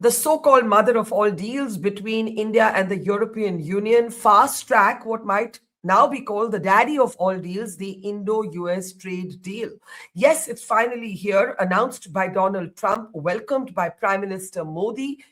the so-called mother of all deals between India and the European Union, fast-track what might now be called the daddy of all deals, the Indo-US trade deal. Yes, it's finally here, announced by Donald Trump, welcomed by Prime Minister Modi,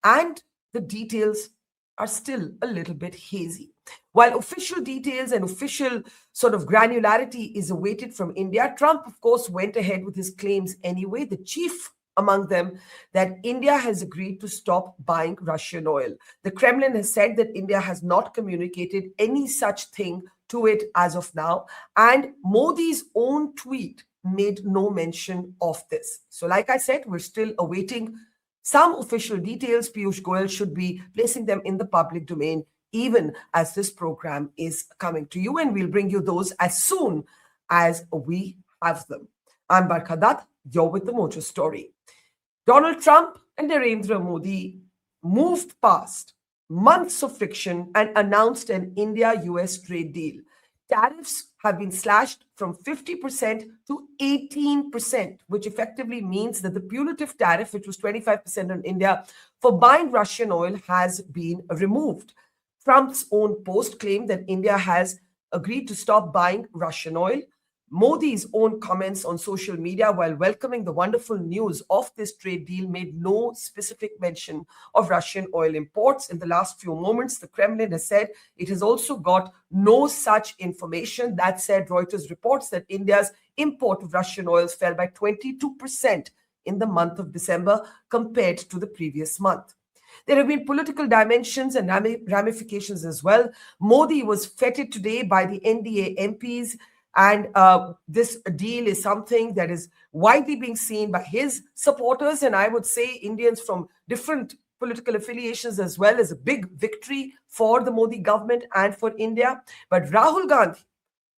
and the details are still a little bit hazy. While official details and official sort of granularity is awaited from India, Trump, of course, went ahead with his claims anyway. The chief among them that India has agreed to stop buying Russian oil. The Kremlin has said that India has not communicated any such thing to it as of now, and Modi's own tweet made no mention of this. So like I said, we're still awaiting some official details. Piyush Goyal should be placing them in the public domain even as this program is coming to you, and we'll bring you those as soon as we have them. I'm Barkha, you're with the Mojo story. Donald Trump and Narendra Modi moved past months of friction and announced an India-US trade deal. Tariffs have been slashed from 50% to 18%, which effectively means that the punitive tariff, which was 25% on India for buying Russian oil, has been removed. Trump's own post claimed that India has agreed to stop buying Russian oil. Modi's own comments on social media while welcoming the wonderful news of this trade deal made no specific mention of Russian oil imports. In the last few moments, the Kremlin has said it has also got no such information. That said, Reuters reports that India's import of Russian oils fell by 22% in the month of December compared to the previous month. There have been political dimensions and ramifications as well. Modi was feted today by the NDA MPs. And this deal is something that is widely being seen by his supporters, and I would say Indians from different political affiliations as well, as a big victory for the Modi government and for India. But Rahul Gandhi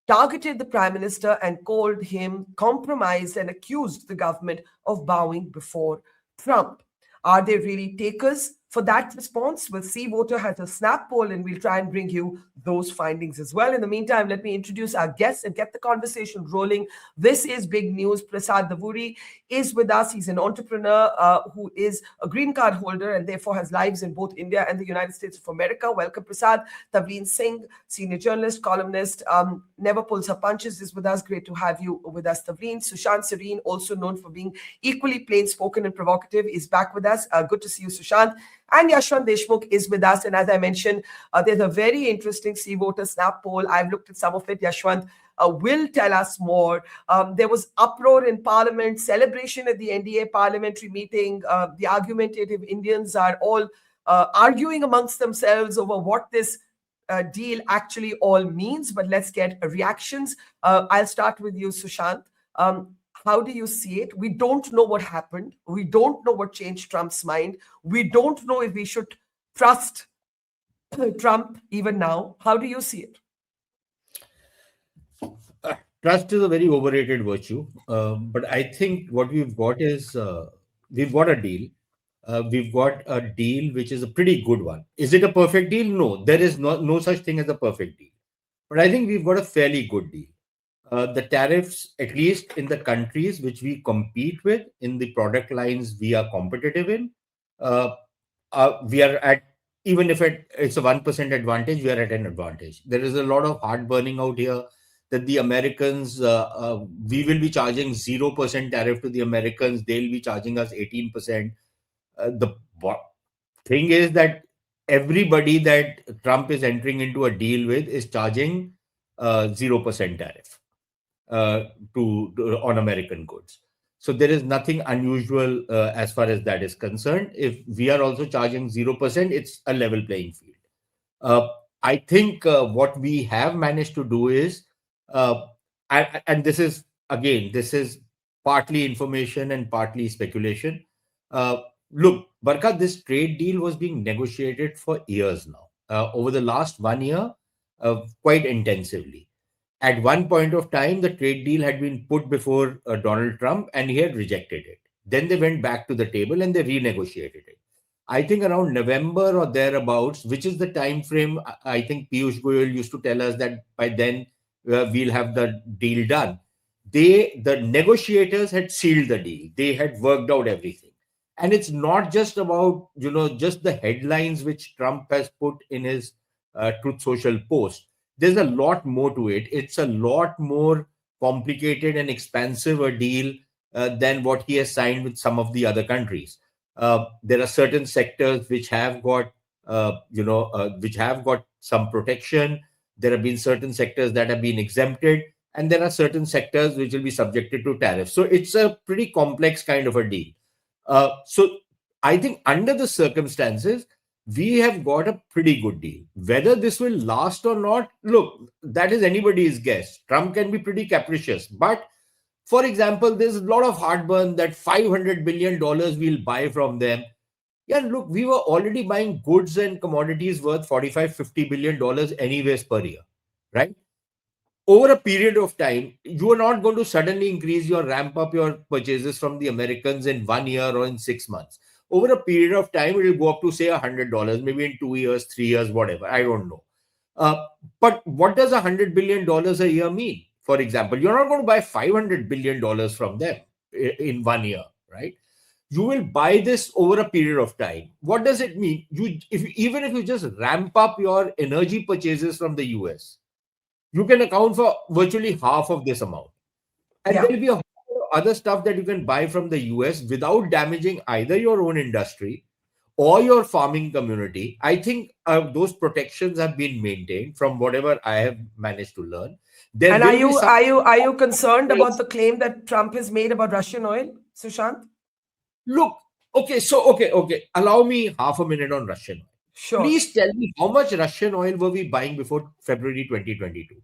targeted the Prime Minister and called him compromised and accused the government of bowing before Trump. Are they really takers for that response? We'll see. Voter has a snap poll, and we'll try and bring you those findings as well. In the meantime, let me introduce our guests and get the conversation rolling. This is big news. Prasad Davuri is with us. He's an entrepreneur who is a green card holder and therefore has lives in both India and the United States of America. Welcome, Prasad. Tavleen Singh, senior journalist, columnist, never pulls her punches, is with us. Great to have you with us, Tavleen. Sushant Sareen, also known for being equally plain-spoken and provocative, is back with us. Good to see you, Sushant. And Yashwant Deshmukh is with us. And as I mentioned, there's a very interesting See Voter Snap poll. I've looked at some of it. Yashwant will tell us more. There was uproar in Parliament, celebration at the NDA parliamentary meeting. The argumentative Indians are all arguing amongst themselves over what this deal actually all means. But let's get reactions. I'll start with you, Sushant. How do you see it? We don't know what happened. We don't know what changed Trump's mind. We don't know if we should trust Trump even now. How do you see it? Trust is a very overrated virtue. But I think what we've got is we've got a deal. We've got a deal which is a pretty good one. Is it a perfect deal? No, there is no such thing as a perfect deal. But I think we've got a fairly good deal. The tariffs, at least in the countries which we compete with, in the product lines we are competitive in, we are at, even if it's a 1% advantage, we are at an advantage. There is a lot of heartburning out here that the Americans, we will be charging 0% tariff to the Americans, they'll be charging us 18%. The thing is that everybody that Trump is entering into a deal with is charging 0% tariff. On American goods. So there is nothing unusual as far as that is concerned. If we are also charging 0%, it's a level playing field. I think what we have managed to do is, and this is partly information and partly speculation. Look, Barkha, this trade deal was being negotiated for years now, over the last 1 year, quite intensively. At one point of time, the trade deal had been put before Donald Trump and he had rejected it. Then they went back to the table and they renegotiated it. I think around November or thereabouts, which is the time frame, I think Piyush Goyal used to tell us that by then we'll have the deal done. The negotiators had sealed the deal. They had worked out everything. And it's not just about, just the headlines which Trump has put in his Truth Social post. There's a lot more to it. It's a lot more complicated and expansive a deal than what he has signed with some of the other countries. There are certain sectors which have got, which have got some protection. There have been certain sectors that have been exempted, and there are certain sectors which will be subjected to tariffs. So it's a pretty complex kind of a deal. So I think under the circumstances, we have got a pretty good deal. Whether this will last or not, look, that is anybody's guess. Trump can be pretty capricious. But for example, there's a lot of heartburn that $500 billion we'll buy from them. Yeah, look, we were already buying goods and commodities worth $45-50 billion anyways per year, right? Over a period of time, you are not going to suddenly ramp up your purchases from the Americans in 1 year or in 6 months. Over a period of time, it will go up to say $100, maybe in 2 years, 3 years, whatever. I don't know. But what does $100 billion a year mean? For example, you're not going to buy $500 billion from them in 1 year, right? You will buy this over a period of time. What does it mean? Even if you just ramp up your energy purchases from the US, you can account for virtually half of this amount. And Yeah. there will be a whole other stuff that you can buy from the US without damaging either your own industry or your farming community. I think those protections have been maintained from whatever I have managed to learn. There And will be some. are you concerned about the claim that Trump has made about Russian oil, Sushant? Look, okay. Allow me half a minute on Russian oil. Sure. Please tell me how much Russian oil were we buying before February 2022?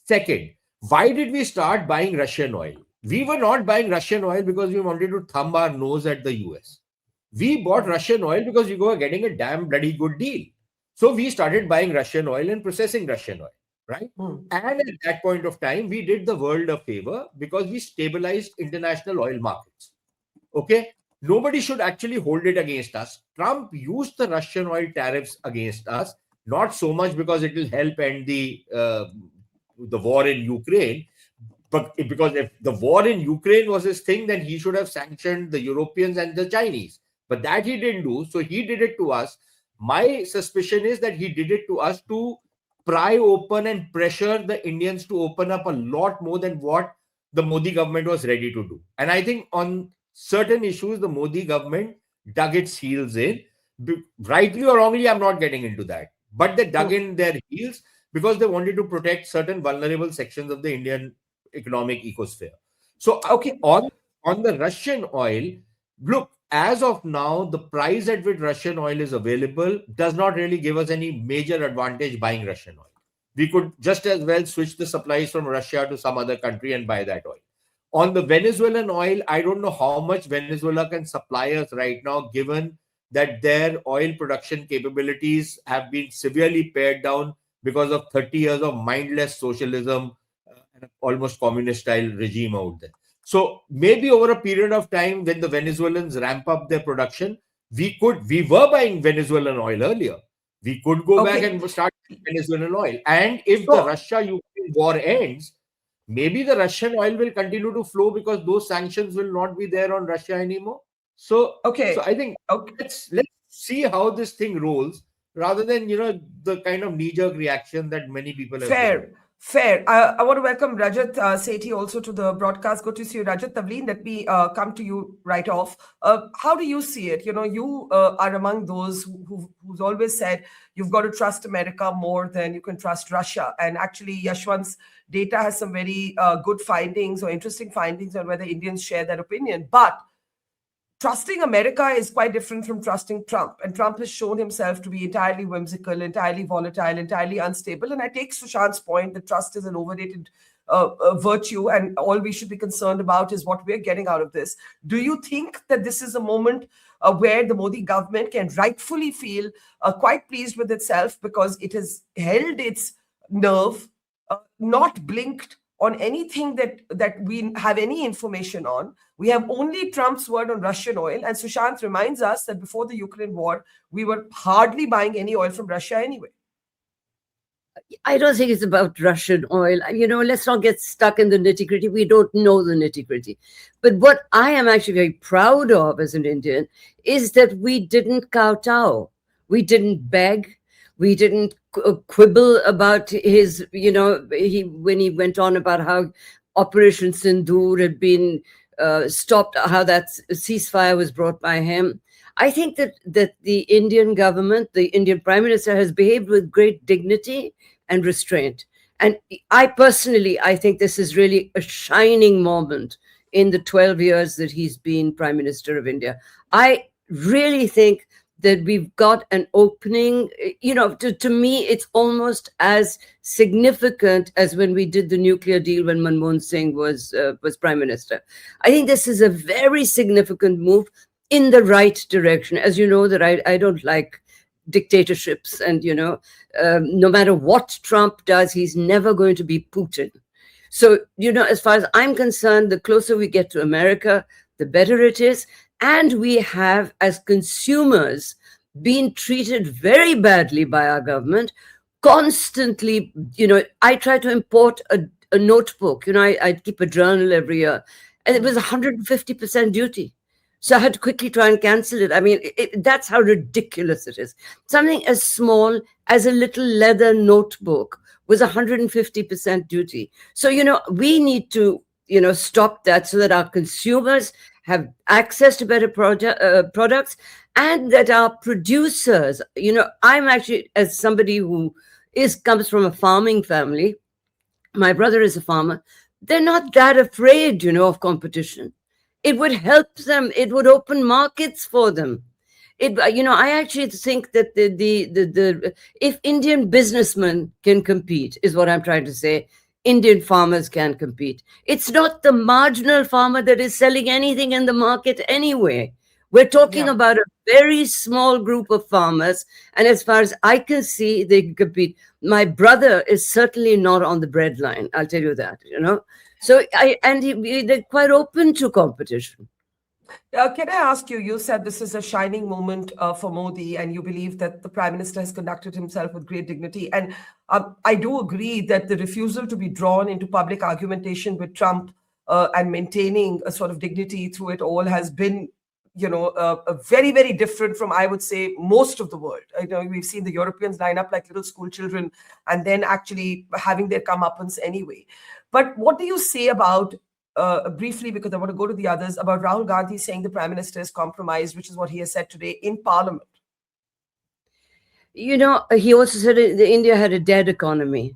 Second, why did we start buying Russian oil? We were not buying Russian oil because we wanted to thumb our nose at the US. We bought Russian oil because we were getting a damn bloody good deal. So we started buying Russian oil and processing Russian oil, right? And at that point of time, we did the world a favor because we stabilized international oil markets. Okay? Nobody should actually hold it against us. Trump used the Russian oil tariffs against us, not so much because it will help end the war in Ukraine, but because if the war in Ukraine was his thing, then he should have sanctioned the Europeans and the Chinese. But that he didn't do, so he did it to us. My suspicion is that he did it to us to pry open and pressure the Indians to open up a lot more than what the Modi government was ready to do. And I think on certain issues, the Modi government dug its heels in. Rightly or wrongly, I'm not getting into that. But they dug in their heels because they wanted to protect certain vulnerable sections of the Indian economic ecosphere. So Okay. on the Russian oil, look, as of now, the price at which Russian oil is available does not really give us any major advantage buying Russian oil. We could just as well switch the supplies from Russia to some other country and buy that oil. On the Venezuelan oil, I don't know how much Venezuela can supply us right now, given that their oil production capabilities have been severely pared down because of 30 years of mindless socialism and almost communist style regime out there. So maybe over a period of time, when the Venezuelans ramp up their production, we were buying Venezuelan oil earlier. We could go back and start Venezuelan oil. And if the Russia-Ukraine war ends, maybe the Russian oil will continue to flow because those sanctions will not be there on Russia anymore. So I think let's see how this thing rolls rather than the kind of knee-jerk reaction that many people have given. Fair. I want to welcome Rajat Sethi also to the broadcast. Good to see you, Rajat. Tavleen, let me come to you right off. How do you see it? You are among those who's always said you've got to trust America more than you can trust Russia. And actually, Yashwant's data has some very good findings or interesting findings on whether Indians share that opinion. But trusting America is quite different from trusting Trump. And Trump has shown himself to be entirely whimsical, entirely volatile, entirely unstable. And I take Sushant's point that trust is an overrated virtue, and all we should be concerned about is what we're getting out of this. Do you think that this is a moment where the Modi government can rightfully feel quite pleased with itself because it has held its nerve, not blinked on anything that we have any information on? We have only Trump's word on Russian oil. And Sushant reminds us that before the Ukraine war, we were hardly buying any oil from Russia anyway. I don't think it's about Russian oil. Let's not get stuck in the nitty gritty. We don't know the nitty gritty. But what I am actually very proud of as an Indian is that we didn't kowtow. We didn't beg. We didn't quibble about when he went on about how Operation Sindoor had been stopped, how that ceasefire was brought by him. I think that the Indian government, the Indian Prime Minister, has behaved with great dignity and restraint. And I think this is really a shining moment in the 12 years that he's been Prime Minister of India. I really think that we've got an opening. To me, it's almost as significant as when we did the nuclear deal when Manmohan Singh was Prime Minister. I think this is a very significant move in the right direction. As you know, that I don't like dictatorships, and no matter what Trump does, he's never going to be Putin. So as far as I'm concerned, the closer we get to America, the better it is. And we have, as consumers, been treated very badly by our government constantly. I try to import a notebook. I keep a journal every year, and it was 150% duty. So I had to quickly try and cancel it. I mean, that's how ridiculous it is. Something as small as a little leather notebook was 150% duty. So, we need to, stop that so that our consumers have access to better products, and that our producers, I'm actually, as somebody who comes from a farming family, my brother is a farmer, they're not that afraid, of competition. It would help them. It would open markets for them. I actually think that the if Indian businessmen can compete, is what I'm trying to say, Indian farmers can compete. It's not the marginal farmer that is selling anything in the market anyway. We're talking Yeah. about a very small group of farmers, and as far as I can see, they can compete. My brother is certainly not on the breadline. I'll tell you that. So they're quite open to competition. Can I ask you? You said this is a shining moment for Modi, and you believe that the Prime Minister has conducted himself with great dignity. And I do agree that the refusal to be drawn into public argumentation with Trump and maintaining a sort of dignity through it all has been, very, very different from, I would say, most of the world. We've seen the Europeans line up like little school children and then actually having their comeuppance anyway. But what do you say about briefly, because I want to go to the others, about Rahul Gandhi saying the Prime Minister is compromised, which is what he has said today in Parliament? He also said that India had a dead economy.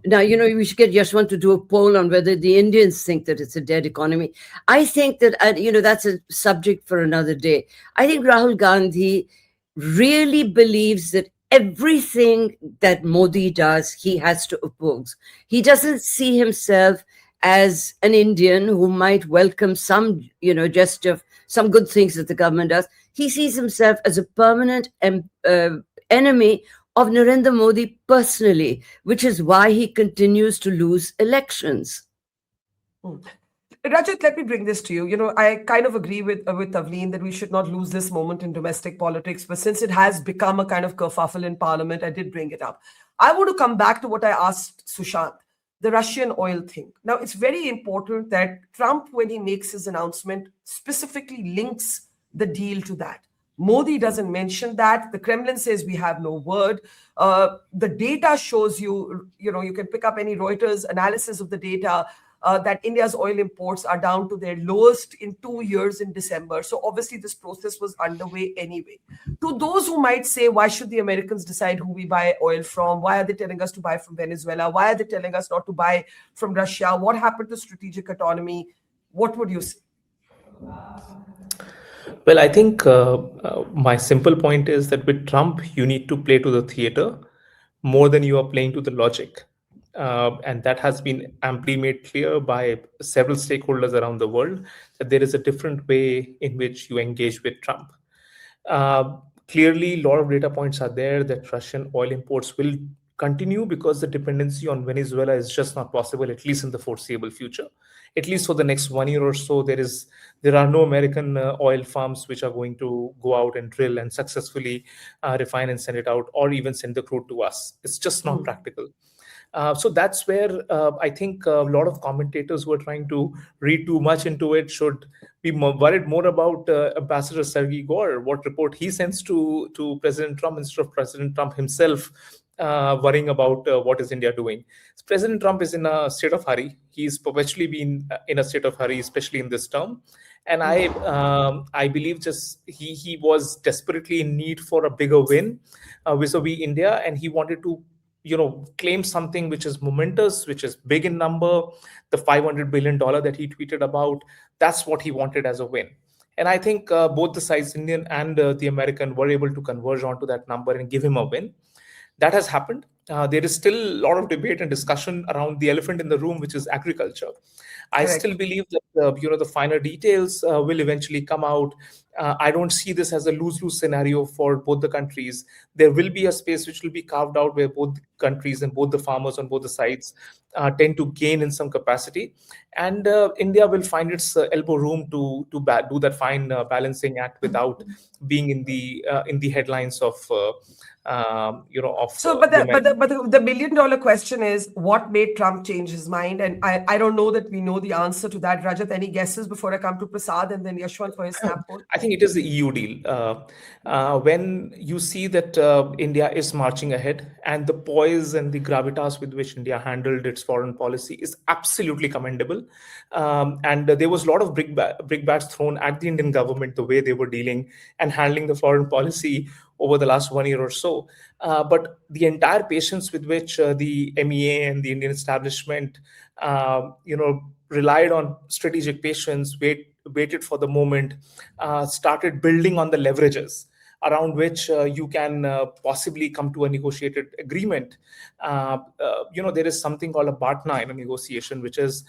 Now, we should get Yashwant to do a poll on whether the Indians think that it's a dead economy. I think that, that's a subject for another day. I think Rahul Gandhi really believes that everything that Modi does, he has to oppose. He doesn't see himself as an Indian who might welcome some, gesture, some good things that the government does. He sees himself as a permanent enemy of Narendra Modi personally, which is why he continues to lose elections. Rajat, let me bring this to you. I kind of agree with Tavleen that we should not lose this moment in domestic politics, but since it has become a kind of kerfuffle in Parliament, I did bring it up. I want to come back to what I asked Sushant, the Russian oil thing. Now, it's very important that Trump, when he makes his announcement, specifically links the deal to that. Modi doesn't mention that. The Kremlin says we have no word. The data shows you can pick up any Reuters analysis of the data that India's oil imports are down to their lowest in 2 years in December. So obviously this process was underway anyway. To those who might say, why should the Americans decide who we buy oil from? Why are they telling us to buy from Venezuela? Why are they telling us not to buy from Russia? What happened to strategic autonomy? What would you say? Well, I think my simple point is that with Trump, you need to play to the theater more than you are playing to the logic. And that has been amply made clear by several stakeholders around the world, that there is a different way in which you engage with Trump. Clearly, a lot of data points are there that Russian oil imports will continue because the dependency on Venezuela is just not possible, at least in the foreseeable future. At least for the next 1 year or so, there are no American oil farms which are going to go out and drill and successfully refine and send it out, or even send the crude to us. It's just not practical. So that's where I think a lot of commentators who are trying to read too much into it should be worried more about Ambassador Sergei Gore, what report he sends to President Trump, instead of President Trump himself worrying about what is India doing. President Trump is in a state of hurry. He's perpetually been in a state of hurry, especially in this term. And I believe just he was desperately in need for a bigger win vis-a-vis India, and he wanted to claim something which is momentous, which is big in number. The $500 billion that he tweeted about, that's what he wanted as a win. And I think both the sides, Indian and the American, were able to converge onto that number and give him a win. That has happened. There is still a lot of debate and discussion around the elephant in the room, which is agriculture. I still believe that the finer details will eventually come out. I don't see this as a lose-lose scenario for both the countries. There will be a space which will be carved out where both countries and both the farmers on both the sides tend to gain in some capacity, and India will find its elbow room to do that fine balancing act without being in the headlines of. So, but the $1 million question is, what made Trump change his mind? And I don't know that we know the answer to that. Rajat, any guesses before I come to Prasad and then Yashwant for his snap poll? I think it is the EU deal. When you see that India is marching ahead, and the poise and the gravitas with which India handled its foreign policy is absolutely commendable. And there was a lot of brickbats thrown at the Indian government, the way they were dealing and handling the foreign policy over the last 1 year or so. But the entire patience with which the MEA and the Indian establishment, relied on strategic patience, waited for the moment, started building on the leverages around which you can possibly come to a negotiated agreement. There is something called a BATNA in a negotiation, which is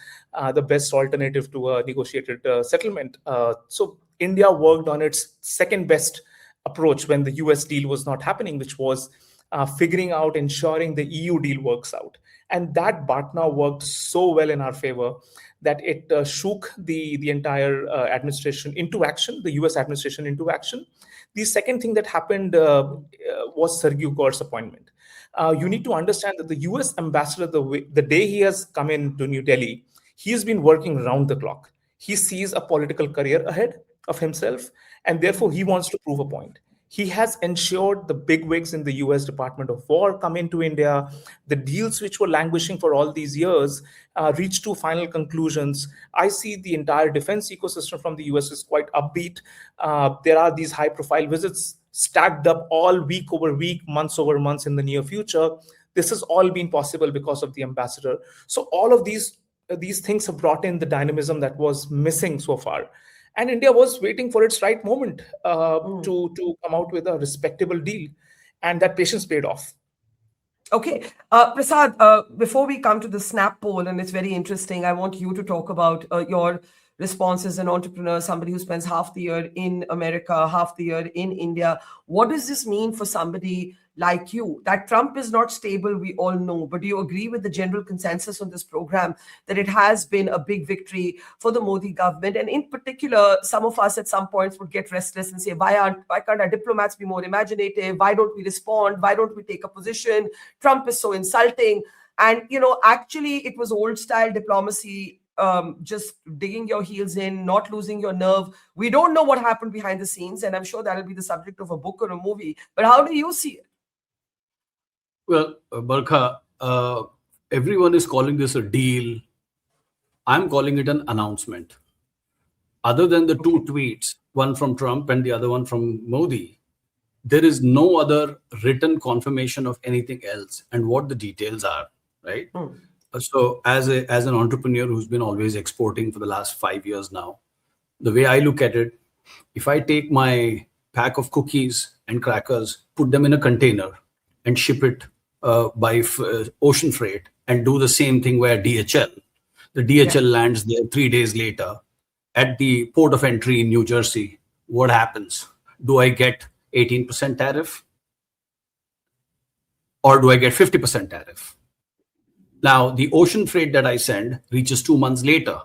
the best alternative to a negotiated settlement. So India worked on its second best approach when the US deal was not happening, which was figuring out, ensuring the EU deal works out. And that BATNA worked so well in our favor that it shook the entire administration into action, the US administration into action. The second thing that happened was Sergei Gore's appointment. You need to understand that the US ambassador, the day he has come into New Delhi, he has been working round the clock. He sees a political career ahead of himself, and therefore he wants to prove a point. He has ensured the bigwigs in the US Department of War come into India. The deals which were languishing for all these years reached to final conclusions. I see the entire defense ecosystem from the US is quite upbeat. There are these high-profile visits stacked up all week over week, months over months in the near future. This has all been possible because of the ambassador. So all of these things have brought in the dynamism that was missing so far. And India was waiting for its right moment to come out with a respectable deal. And that patience paid off. Okay. Prasad, before we come to the snap poll, and it's very interesting, I want you to talk about your response as an entrepreneur, somebody who spends half the year in America, half the year in India. What does this mean for somebody like you? That Trump is not stable, we all know, but do you agree with the general consensus on this program that it has been a big victory for the Modi government? And in particular, some of us at some points would get restless and say, why can't our diplomats be more imaginative? Why don't we respond? Why don't we take a position? Trump is so insulting. And, actually it was old style diplomacy, just digging your heels in, not losing your nerve. We don't know what happened behind the scenes, and I'm sure that'll be the subject of a book or a movie. But how do you see it? Well, Barkha, everyone is calling this a deal. I'm calling it an announcement. Other than the two tweets, one from Trump and the other one from Modi, there is no other written confirmation of anything else and what the details are, right? So as an entrepreneur who's been always exporting for the last 5 years now, the way I look at it, if I take my pack of cookies and crackers, put them in a container and ship it by ocean freight and do the same thing via DHL, the DHL lands there 3 days later at the port of entry in New Jersey, what happens? Do I get 18% tariff? or do I get 50% tariff? Now, the ocean freight that I send reaches 2 months later.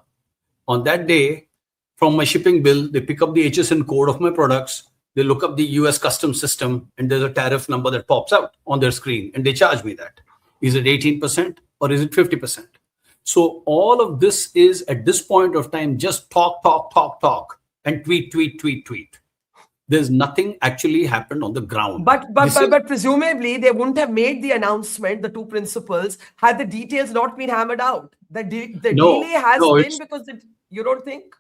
On that day, from my shipping bill, they pick up the HSN code of my products. They look up the US customs system, and there's a tariff number that pops out on their screen, and they charge me that. Is it 18% or is it 50%? So all of this is, at this point of time, just talk, and tweet. There's nothing actually happened on the ground. But presumably they wouldn't have made the announcement, the two principles, had the details not been hammered out. The delay has been because you don't think?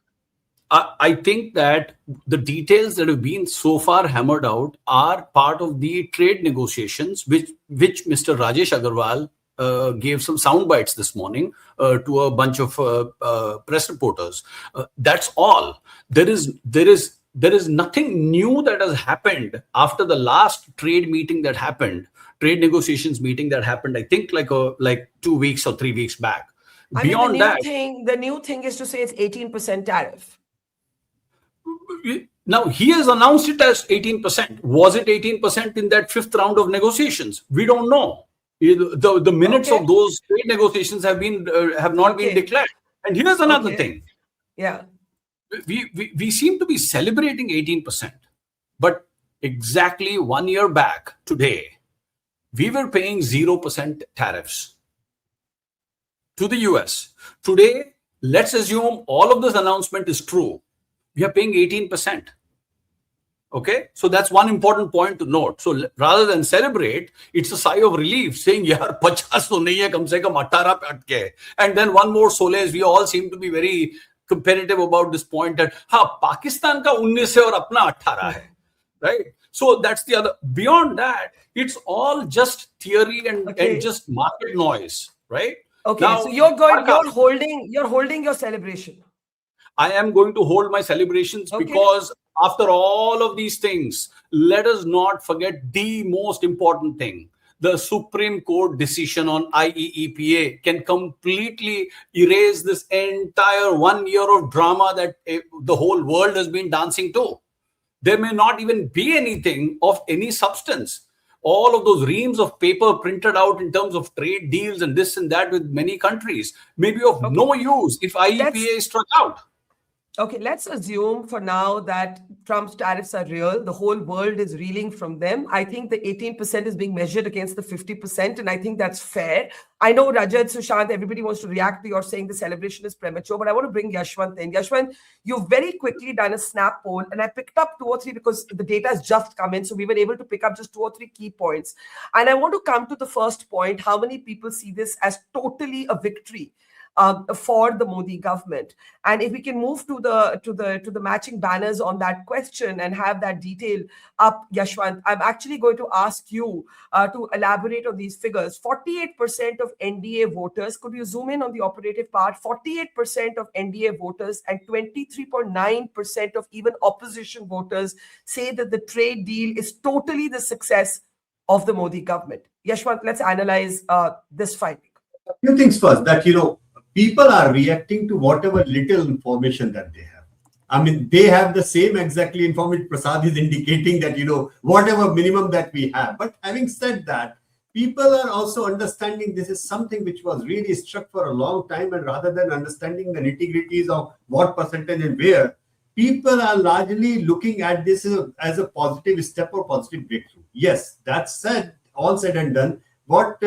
I think that the details that have been so far hammered out are part of the trade negotiations, which Mr. Rajesh Agarwal gave some sound bites this morning to a bunch of press reporters. That's all. There is nothing new that has happened after the last trade negotiations meeting that happened, I think like 2 weeks or 3 weeks back. Beyond that, the new thing is to say it's 18% tariff. Now, he has announced it as 18%. Was it 18% in that fifth round of negotiations? We don't know. The minutes of those trade negotiations have not been declared. And here's another thing. Yeah. We seem to be celebrating 18%. But exactly 1 year back today, we were paying 0% tariffs to the US. Today, let's assume all of this announcement is true. We are paying 18%. Okay, so that's one important point to note. So rather than celebrate, it's a sigh of relief saying, "Yaar, 50 to nahi hai, kam se kam 18 pe atke." And then one more solace. We all seem to be very competitive about this point that Pakistan ka 19 hai aur apna 18 hai, right? So that's the other. Beyond that, it's all just theory and just market noise, right? Okay, now, so you're holding your celebration. I am going to hold my celebrations because after all of these things, let us not forget the most important thing. The Supreme Court decision on IEEPA can completely erase this entire 1 year of drama that the whole world has been dancing to. There may not even be anything of any substance. All of those reams of paper printed out in terms of trade deals and this and that with many countries may be of no use if IEEPA is struck out. Okay, let's assume for now that Trump's tariffs are real. The whole world is reeling from them. I think the 18% is being measured against the 50%, and I think that's fair. I know Rajat, Sushant, everybody wants to react to your saying the celebration is premature, but I want to bring Yashwant in. Yashwant, you've very quickly done a snap poll, and I picked up 2 or 3 because the data has just come in, so we were able to pick up just 2 or 3 key points. And I want to come to the first point: how many people see this as totally a victory for the Modi government? And if we can move to the matching banners on that question and have that detail up, Yashwant, I'm actually going to ask you to elaborate on these figures. 48% of NDA voters, could you zoom in on the operative part? 48% of NDA voters and 23.9% of even opposition voters say that the trade deal is totally the success of the Modi government. Yashwant, let's analyze this finding. A few things first, that people are reacting to whatever little information that they have. I mean, they have the same exactly information Prasad is indicating, that, whatever minimum that we have. But having said that, people are also understanding this is something which was really struck for a long time, and rather than understanding the nitty-gritties of what percentage and where, people are largely looking at this as a positive step or positive breakthrough. Yes, that said, all said and done, what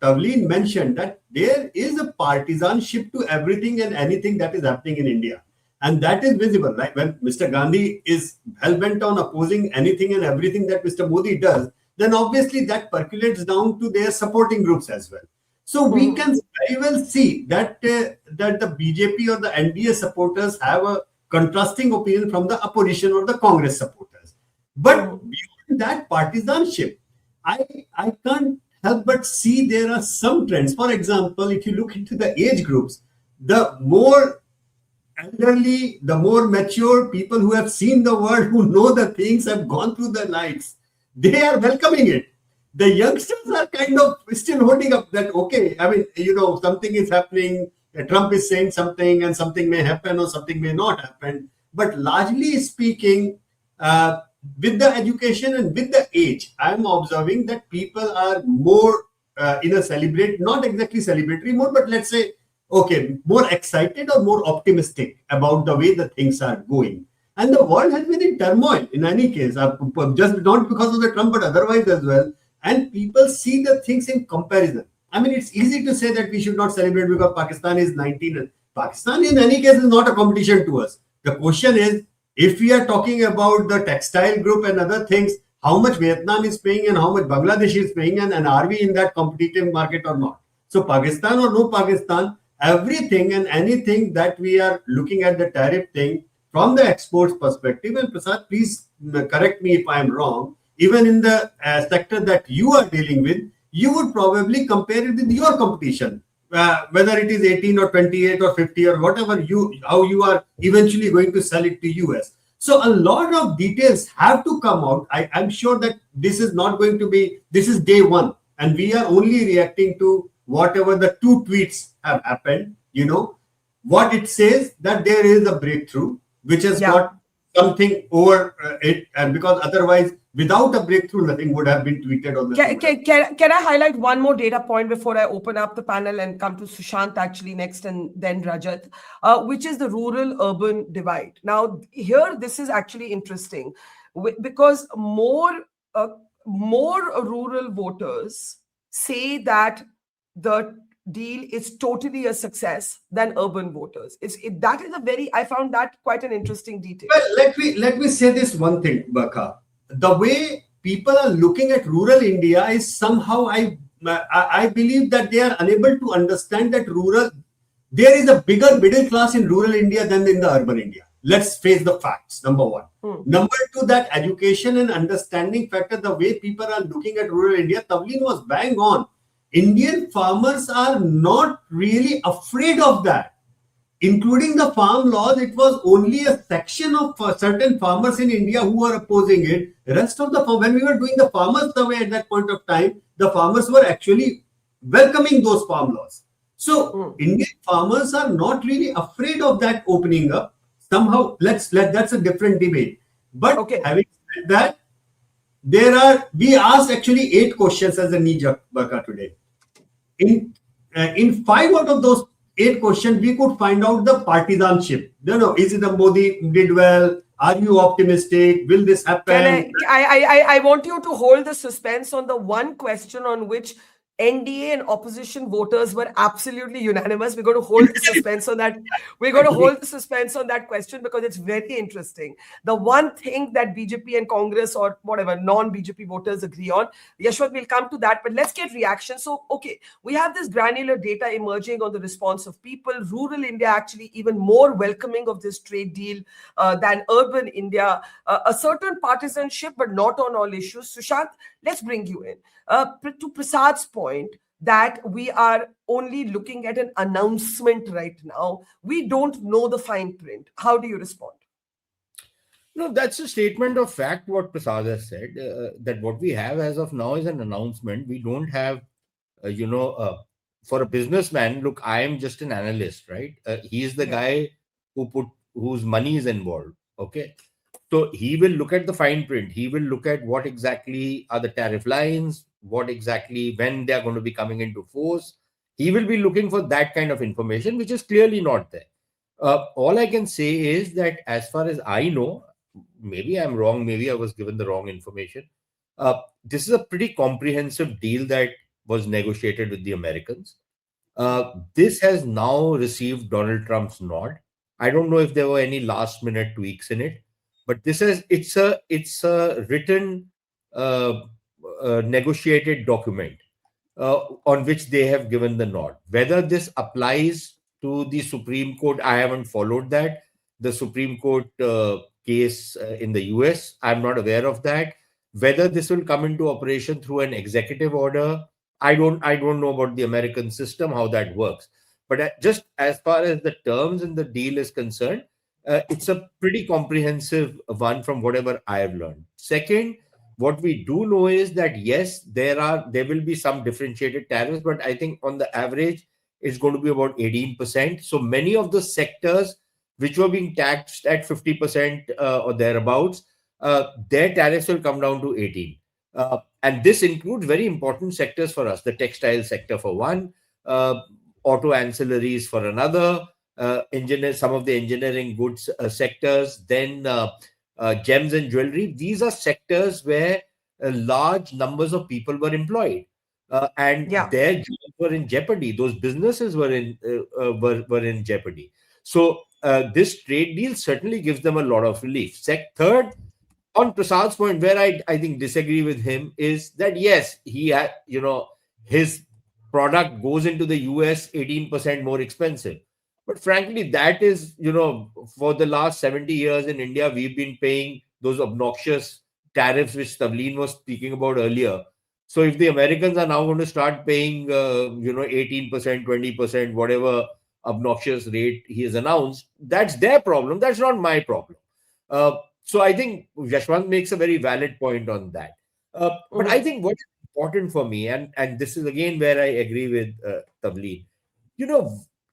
Tavleen mentioned, that there is a partisanship to everything and anything that is happening in India. And that is visible. Like when Mr. Gandhi is hell-bent on opposing anything and everything that Mr. Modi does, then obviously that percolates down to their supporting groups as well. So we can very well see that that the BJP or the NDA supporters have a contrasting opinion from the opposition or the Congress supporters. But beyond that partisanship, I can't help but see there are some trends. For example, if you look into the age groups, the more elderly, the more mature people who have seen the world, who know the things, have gone through the lives, they are welcoming it. The youngsters are kind of still holding up that, okay, I mean, something is happening, Trump is saying something and something may happen or something may not happen. But largely speaking, with the education and with the age, I'm observing that people are more in a not exactly celebratory mode, but let's say, okay, more excited or more optimistic about the way the things are going. And the world has been in turmoil in any case, just not because of the Trump, but otherwise as well. And people see the things in comparison. I mean, it's easy to say that we should not celebrate because Pakistan is 19. Pakistan, in any case, is not a competition to us. The question is, if we are talking about the textile group and other things, how much Vietnam is paying and how much Bangladesh is paying, and are we in that competitive market or not? So Pakistan or no Pakistan, everything and anything that we are looking at the tariff thing from the exports perspective, and Prasad, please correct me if I am wrong, even in the sector that you are dealing with, you would probably compare it with your competition. Whether it is 18 or 28 or 50 or whatever how you are eventually going to sell it to US. So a lot of details have to come out. I'm sure that this is not going to be, this is day one, and we are only reacting to whatever the 2 tweets have happened. What it says that there is a breakthrough, which has got something over it, and because otherwise, without a breakthrough, nothing would have been tweeted on the. Can I highlight one more data point before I open up the panel and come to Sushant actually next and then Rajat, which is the rural-urban divide. Now, here, this is actually interesting because more rural voters say that the deal is totally a success than urban voters. I found that quite an interesting detail. Well, let me say this one thing, Barkha. The way people are looking at rural India is somehow, I believe that they are unable to understand that there is a bigger middle class in rural India than in the urban India. Let's face the facts, number one. Number two, that education and understanding factor, the way people are looking at rural India, Tavleen was bang on. Indian farmers are not really afraid of that. Including the farm laws, it was only a section of certain farmers in India who were opposing it. The rest of the when we were doing the farmers survey at that point of time, the farmers were actually welcoming those farm laws. So Indian farmers are not really afraid of that opening up. Somehow, that's a different debate. But having said that, we asked actually 8 questions as a knee-jerk, Barkha, today. In 5 out of those 8 questions, we could find out the partisanship. Is it a Modi did well? Are you optimistic? Will this happen? I want you to hold the suspense on the one question on which NDA and opposition voters were absolutely unanimous. We're going to hold the suspense on that. We're going to hold the suspense on that question because it's very interesting. The one thing that BJP and Congress or whatever non-BJP voters agree on, Yashwant, we'll come to that, but let's get reactions. So, we have this granular data emerging on the response of people. Rural India actually even more welcoming of this trade deal than urban India. A certain partisanship, but not on all issues. Sushant, let's bring you in. To Prasad's point that we are only looking at an announcement right now. We don't know the fine print. How do you respond? No, that's a statement of fact, what Prasad has said, that what we have as of now is an announcement. We don't have, for a businessman, look, I am just an analyst, right? He is the guy whose money is involved, okay? So he will look at the fine print. He will look at what exactly are the tariff lines, what exactly, when they are going to be coming into force. He will be looking for that kind of information, which is clearly not there. All I can say is that as far as I know, maybe I'm wrong, maybe I was given the wrong information. This is a pretty comprehensive deal that was negotiated with the Americans. This has now received Donald Trump's nod. I don't know if there were any last minute tweaks in it, but it's a written negotiated document on which they have given the nod. Whether this applies to the Supreme Court, I haven't followed that. The Supreme Court case in the US, I'm not aware of that. Whether this will come into operation through an executive order, I don't know about the American system, how that works. But just as far as the terms in the deal is concerned, it's a pretty comprehensive one from whatever I have learned. Second, what we do know is that yes, there will be some differentiated tariffs, but I think on the average, it's going to be about 18%. So many of the sectors which were being taxed at 50% or thereabouts, their tariffs will come down to 18. And this includes very important sectors for us, the textile sector for one, auto ancillaries for another, some of the engineering goods sectors, then gems and jewelry. These are sectors where large numbers of people were employed. And Yeah. their jobs were in jeopardy. Those businesses were in jeopardy. So this trade deal certainly gives them a lot of relief. Third, on Prasad's point, where I think disagree with him, is that yes, he had, his product goes into the US 18% more expensive. But frankly, that is, for the last 70 years in India, we've been paying those obnoxious tariffs which Tavleen was speaking about earlier. So if the Americans are now going to start paying, 18%, 20%, whatever obnoxious rate he has announced, that's their problem. That's not my problem. So I think Yashwant makes a very valid point on that. But I think what is important for me, and this is again where I agree with Tavleen,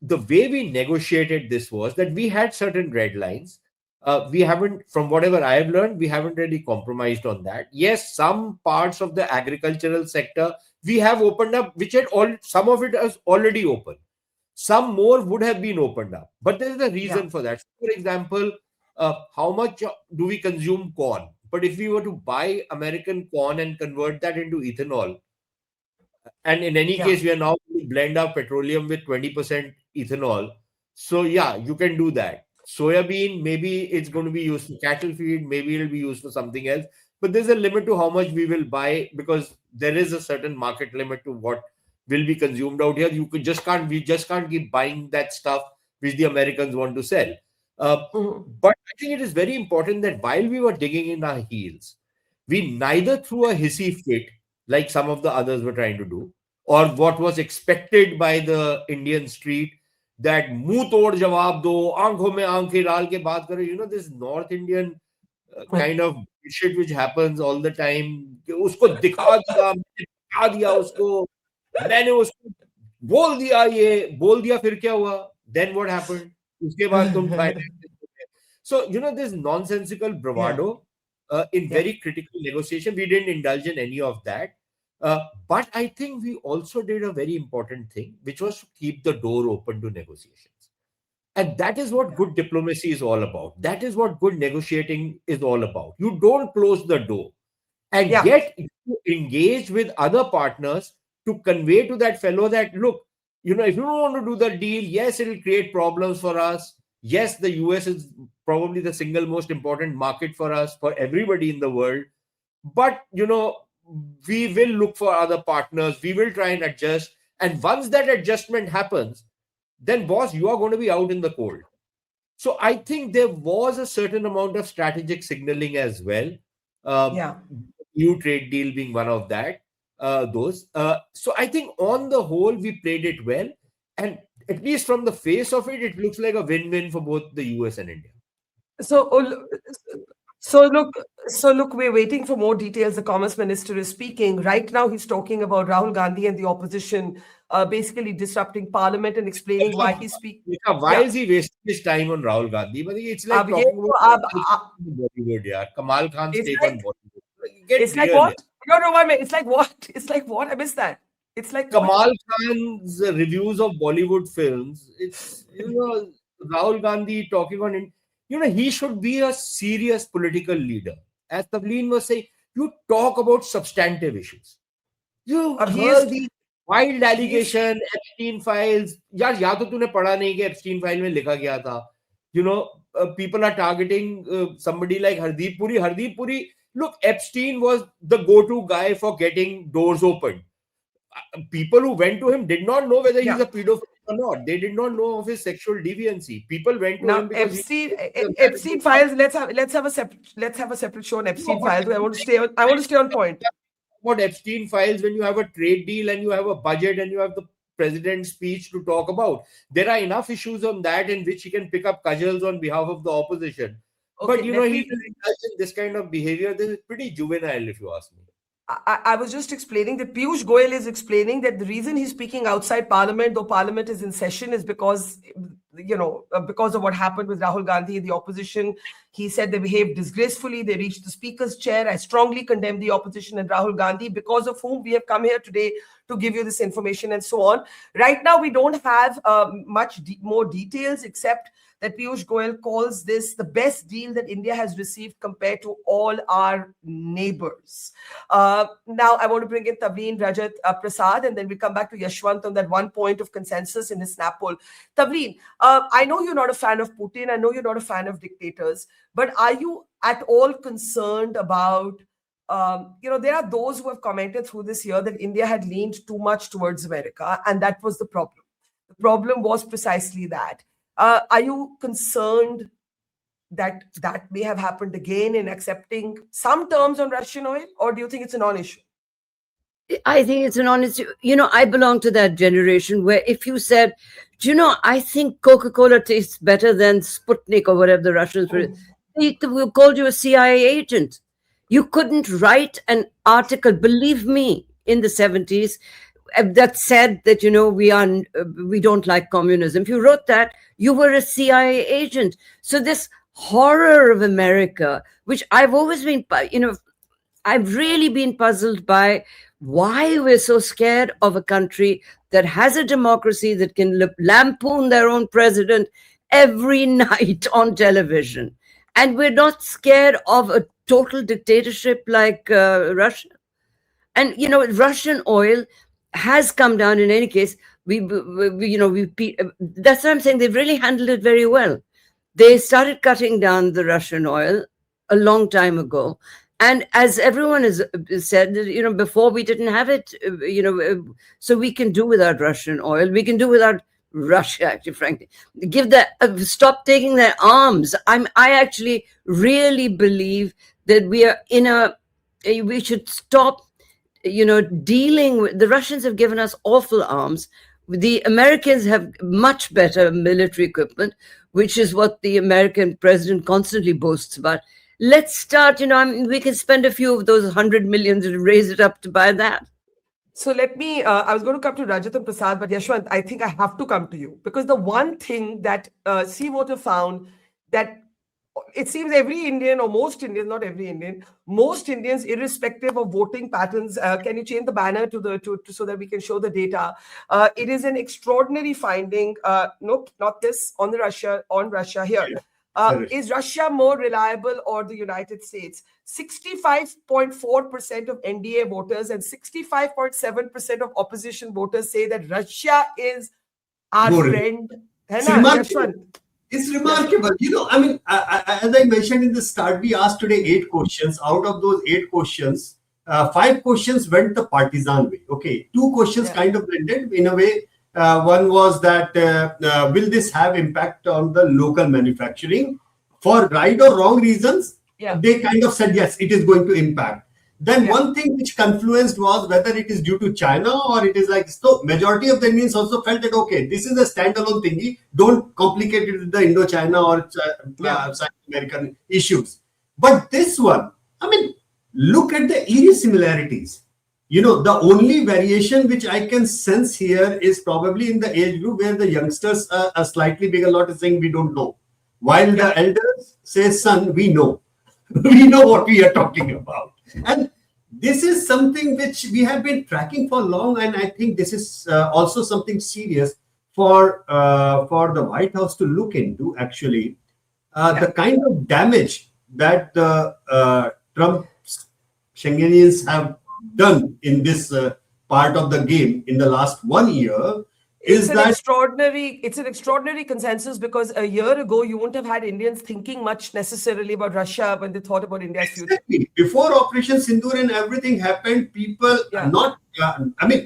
the way we negotiated this was that we had certain red lines. We haven't, from whatever I have learned, we haven't really compromised on that. Yes, some parts of the agricultural sector we have opened up, which some of it is already open. Some more would have been opened up, but there is a reason for that. For example, how much do we consume corn? But if we were to buy American corn and convert that into ethanol, and in any case, we are now going to blend our petroleum with 20% ethanol. So yeah, you can do that. Soya-bean, maybe it's going to be used for cattle feed, maybe it'll be used for something else. But there's a limit to how much we will buy, because there is a certain market limit to what will be consumed out here. We just can't keep buying that stuff which the Americans want to sell. But I think it is very important that while we were digging in our heels, we neither threw a hissy fit like some of the others were trying to do, or what was expected by the Indian street, that muh tod jawab do, aankhon mein aankhein dal ke baat karo. This North Indian kind of shit which happens all the time. Usko dikha diya, usko, maine usko bol diya, fir kya hua? Then what happened? Uske baad tum So, this nonsensical bravado in very critical negotiation, we didn't indulge in any of that. But I think we also did a very important thing, which was to keep the door open to negotiations. And that is what good diplomacy is all about. That is what good negotiating is all about. You don't close the door, and yet you engage with other partners to convey to that fellow that, look, if you don't want to do the deal, yes, it will create problems for us. Yes, the US is probably the single most important market for us, for everybody in the world. But, we will look for other partners. We will try and adjust. And once that adjustment happens, then boss, you are going to be out in the cold. So I think there was a certain amount of strategic signaling as well. New trade deal being one of those. So I think on the whole, we played it well. And at least from the face of it, it looks like a win-win for both the US and India. So look, we're waiting for more details. The Commerce Minister is speaking. Right now, he's talking about Rahul Gandhi and the opposition basically disrupting Parliament and explaining why he's speaking. Why is he wasting his time on Rahul Gandhi? But it's like talking about Bollywood, Kamal Khan's take on Bollywood. It's like what? No, it's like what? It's like what? I missed that. It's like Kamal Khan's reviews of Bollywood films. It's, Rahul Gandhi talking on it. He should be a serious political leader. As Tavleen was saying, you talk about substantive issues. You heard the wild allegation, Epstein files. Ya to tune padha nahi ki Epstein file mein likha gaya tha. People are targeting somebody like Hardeep Puri. Hardeep Puri, look, Epstein was the go-to guy for getting doors open. People who went to him did not know whether he's a pedophile or not. They did not know of his sexual deviancy. People went to him because Epstein files. Let's have a separate show on Epstein files. I want to stay on point. About Epstein files, when you have a trade deal and you have a budget and you have the president's speech to talk about, there are enough issues on that in which he can pick up cudgels on behalf of the opposition. But he does this kind of behavior. This is pretty juvenile, if you ask me. I was just explaining that Piyush Goyal is explaining that the reason he's speaking outside Parliament, though Parliament is in session, is because because of what happened with Rahul Gandhi in the opposition. He said they behaved disgracefully. They reached the speaker's chair. I strongly condemn the opposition and Rahul Gandhi, because of whom we have come here today to give you this information and so on. Right now, we don't have much more details, except that Piyush Goyal calls this the best deal that India has received compared to all our neighbors. Now, I want to bring in Tavleen, Rajat, Prasad, and then we come back to Yashwant on that one point of consensus in his snap poll. Tavleen, I know you're not a fan of Putin. I know you're not a fan of dictators, but are you at all concerned about, there are those who have commented through this year that India had leaned too much towards America, and that was the problem. The problem was precisely that. Are you concerned that that may have happened again in accepting some terms on Russian oil, or do you think it's a non-issue? I think it's an honest, I belong to that generation where if you said, I think Coca-Cola tastes better than Sputnik or whatever the Russians were, they called you a CIA agent. You couldn't write an article, believe me, in the 70s that said that, we don't like communism. If you wrote that, you were a CIA agent. So this horror of America, which I've always been, I've really been puzzled by why we're so scared of a country that has a democracy that can lampoon their own president every night on television. And we're not scared of a total dictatorship like Russia. And, Russian oil has come down in any case. That's what I'm saying. They've really handled it very well. They started cutting down the Russian oil a long time ago. And as everyone has said, before we didn't have it, so we can do without Russian oil. We can do without Russia, actually, frankly. Stop taking their arms. I actually really believe that we should stop, dealing with, the Russians have given us awful arms. The Americans have much better military equipment, which is what the American president constantly boasts about. Let's start, we can spend a few of those 100 million and raise it up to buy that. So let me, I was going to come to Rajat and Prasad, but Yashwant, I think I have to come to you, because the one thing that Seawater found, that it seems every Indian, or most Indians, not every Indian, most Indians, irrespective of voting patterns, can you change the banner so that we can show the data? It is an extraordinary finding. Nope, not this, on Russia here. Is Russia more reliable or the United States? 65.4% of NDA voters and 65.7% of opposition voters say that Russia is our friend. It's remarkable. As I mentioned in the start, we asked today 8 questions. Out of those 8 questions, 5 questions went the partisan way. Okay, 2 questions kind of blended in a way. One was that will this have impact on the local manufacturing? For right or wrong reasons, they kind of said, yes, it is going to impact. Then one thing which confluenced was whether it is due to China or it is like, so majority of the Indians also felt that, okay, this is a standalone thingy. Don't complicate it with the Indo-China or South American issues. But this one, look at the eerie similarities. The only variation which I can sense here is probably in the age group where the youngsters are slightly bigger lot is saying we don't know. While the elders say, son, we know. We know what we are talking about. And this is something which we have been tracking for long. And I think this is also something serious for the White House to look into, actually. The kind of damage that the Trump Schengenians have done in this part of the game in the last 1 year it's an extraordinary consensus, because a year ago you wouldn't have had Indians thinking much necessarily about Russia when they thought about India's future. Before Operation Sindoor and everything happened, people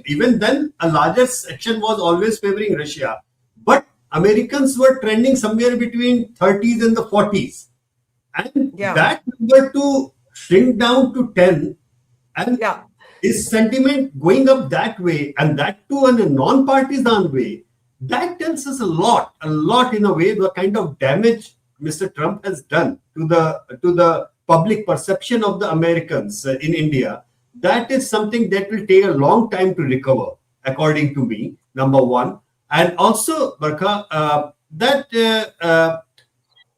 even then a larger section was always favoring Russia, but Americans were trending somewhere between 30s and the 40s, and that number to shrink down to 10, and this sentiment going up that way, and that too in a non-partisan way, that tells us a lot in a way, the kind of damage Mr. Trump has done to the public perception of the Americans in India. That is something that will take a long time to recover, according to me, number one. And also, Barkha, that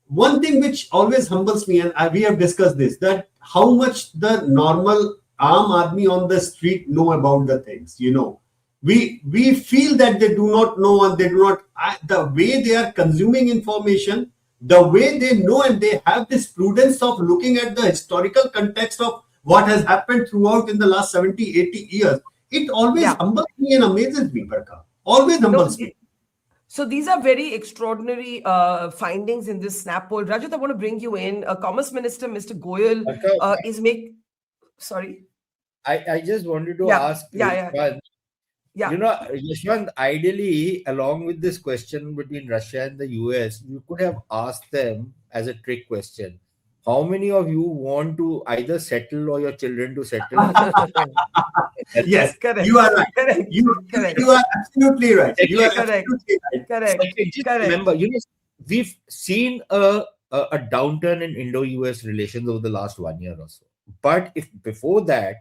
one thing which always humbles me, and we have discussed this, that how much the normal arm army on the street know about the things. We feel that they do not know, and they do not, the way they are consuming information, the way they know, and they have this prudence of looking at the historical context of what has happened throughout in the last 70, 80 years. It always humbles me and amazes me, Barkha. Always humbles me. So these are very extraordinary findings in this snap poll. Rajat, I want to bring you in. Commerce Minister Mr. Goyal is making... Sorry? I just wanted to ask Yashwant, Yashwant, ideally, along with this question between Russia and the US, you could have asked them as a trick question, how many of you want to either settle or your children to settle? Yes, correct. You are right. Correct. You are absolutely right. You are correct. absolutely right. Correct. Just remember, we've seen a downturn in Indo-US relations over the last 1 year or so. But if before that,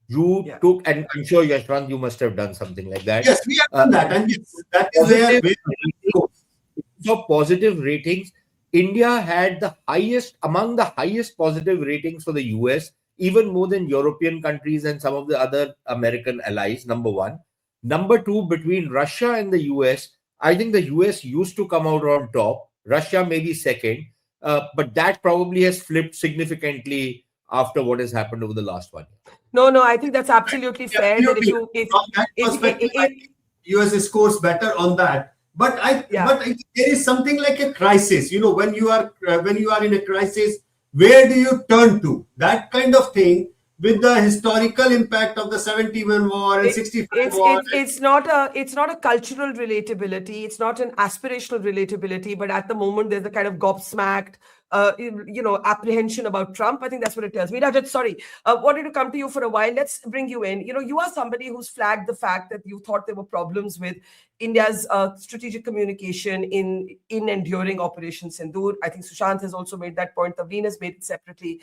you took, and I'm sure Yashwant, you must have done something like that. Yes, we have done that, and that is where so positive ratings. India had among the highest positive ratings for the US, even more than European countries and some of the other American allies, number one. Number two, between Russia and the US, I think the US used to come out on top, Russia maybe second, but that probably has flipped significantly after what has happened over the last 1 year. No, I think that's absolutely fair. Absolutely. From that perspective, I think US scores better on that. But there is something like a crisis. When you are in a crisis, where do you turn to? That kind of thing, with the historical impact of the 71 war and 65 war. It's not a cultural relatability. It's not an aspirational relatability. But at the moment, there's a kind of gobsmacked, apprehension about Trump. I think that's what it tells me. Rajat, sorry, wanted to come to you for a while. Let's bring you in. You are somebody who's flagged the fact that you thought there were problems with India's strategic communication in and during Operation Sindoor. I think Sushant has also made that point. Tavleen has made it separately.